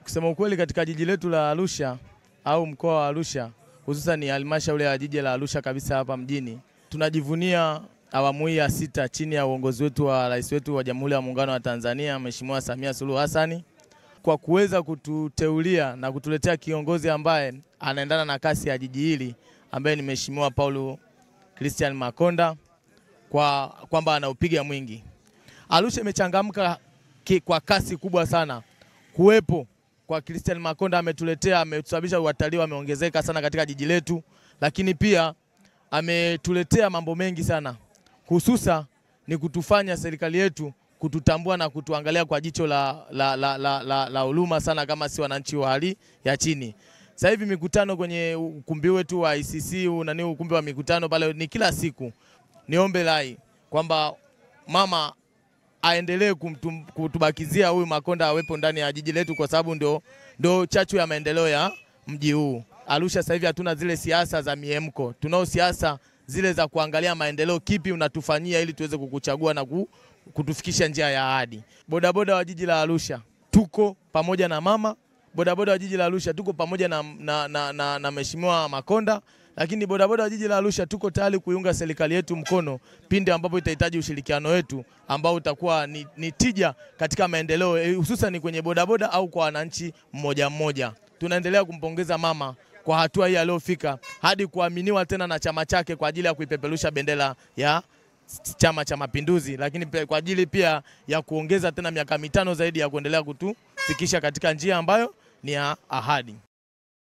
Kusema ukweli, katika jiji letu la Arusha au mkoa wa Arusha, hususan ni halmashauri ya jiji la Arusha kabisa hapa mjini, tunajivunia awamu hii ya 6 chini ya uongozi wetu wa Rais wetu wa Jamhuri ya Muungano wa Tanzania, Mheshimiwa Samia Suluhu Hassan, kwa kuweza kututeulia na kutuletea kiongozi ambaye anaendana na kasi ya jiji hili, ambaye ni Mheshimiwa Paul Christian Makonda, kwamba anaupiga mwingi. Arusha imechangamka kwa kasi kubwa sana. Kuwepo kwa Christian Makonda ametusababisha watalii wameongezeka sana katika jiji letu, lakini pia ametuletea mambo mengi sana. Hususa ni kutufanya serikali yetu kututambua na kutuangalia kwa jicho la huruma sana kama si wananchi wa hali ya chini. Sasa hivi mikutano kwenye ukumbi wetu wa ICC, ukumbi wa mikutano pale ni kila siku. Niombe rai kwamba mama aendelee kutubakizia huyu Makonda awepo ndani ya jiji letu, kwa sababu ndio chachu ya maendeleo ya mji huu. Arusha sasa hivi hatuna zile siasa za miemko. Tunao siasa zile za kuangalia maendeleo, kipi unatufanyia ili tuweze kukuchagua na kutufikisha njia ya ahadi. Bodaboda wa jiji la Arusha tuko pamoja na mama. Bodaboda wa jiji la Arusha tuko pamoja na Mheshimiwa Makonda, lakini bodaboda wa jiji la Arusha tuko tayari kuiunga serikali yetu mkono pindi ambapo itahitaji ushirikiano wetu ambao utakuwa ni tija katika maendeleo, hususan kwenye bodaboda au kwa wananchi mmoja mmoja. Tunaendelea kumpongeza mama kwa hatua hii aliyofika hadi kuaminiwa tena na chama chake kwa ajili ya kuipeperusha bendera ya Chama cha Mapinduzi, lakini kwa ajili pia ya kuongeza tena miaka 5 zaidi ya kuendelea kutufikisha katika njia ambayo ni ya ahadi.